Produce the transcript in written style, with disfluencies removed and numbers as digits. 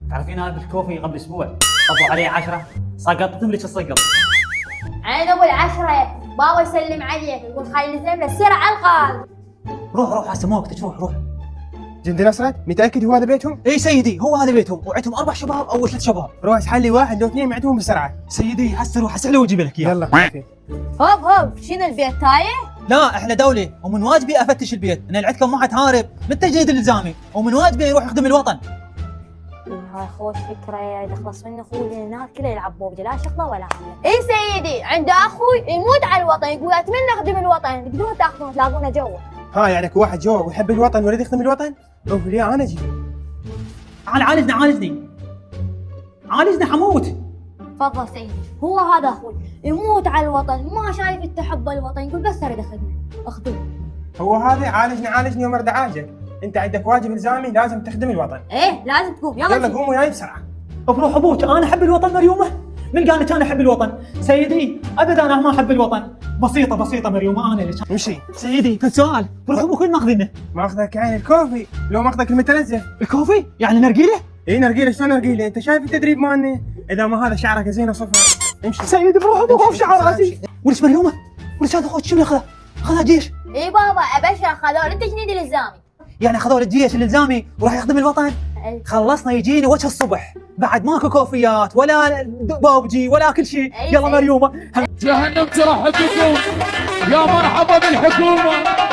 تعرفين انا بالكوفي قبل اسبوع طبوا علي 10 سقطتهم لك السقط. عين ابو العشرة بابا يسلم عليك يقول خلي نزلنا السرعة على القاضي. روح هسه مو وقتك، روح. جندي نصرت متاكد هو هذا بيتهم؟ اي سيدي هو هذا بيتهم، وعندهم 4 شباب او 3 شباب. روح اسحل لي واحد لو اثنين معدهم بسرعه. سيدي هسه روح اساله واجيب لك اياه. يلا هوب شنو البيت تايه؟ لا احنا دولة ومن واجبي افتش البيت، انا عندكم واحد هارب من التجنيد الالزامي ومن واجبي يروح يخدم الوطن. هاي خوش فكرة اذا خلص من اخوي الناس كلها يلعب بوبجي لا شغله ولا حاجة. اي سيدي عنده اخوي يموت على الوطن يقول اتمنى اخدم الوطن، تقدرون تاخذون تلاقونه جوا. ها يعني واحد جوا ويحب الوطن ويريد يخدم الوطن؟ اوف ليه انا اجي. عالجنا حموت. تفضل سيدي، هو هذا اخوي يموت على الوطن، ما شايف انت حب الوطن يقول بس اريد اخدمه، اخذوه. هو هذا عالجني ومرد عاجك. انت عندك واجب الزامي لازم تخدم الوطن. ايه لازم تقوم يلا قوم وياي بسرعه. بروح ابوك انا احب الوطن مريومه. من قال لك انا احب الوطن؟ سيدي ابدا انا ما احب الوطن. بسيطه مريومه انا لك. امشي سيدي في سؤال، بروح ابوك وين ماخذينه؟ ماخذك عين الكوفي لو ماخذك المتنزه. الكوفي يعني نرجيله؟ اي نرجيله. شلون نرجيله؟ انت شايف التدريب مالنا؟ اذا ما هذا شعرك زين وصفر. امشي سيدي بروح ابوك وفي شعر راسي. ولش مريومه؟ ولش هذا اخوك شو ياخذه؟ اخذها جيش. اي بابا ابشر خذوا التجنيد الالزامي. يعني خذوا الجيش الالزامي وراح يخدم الوطن؟ أي. خلصنا يجيني وجه الصبح بعد ماكو كوفيات ولا بوبجي ولا كل شيء. أي يلا أي. مريومه جهنم ترحب بكم، يا مرحبا بالحكومة.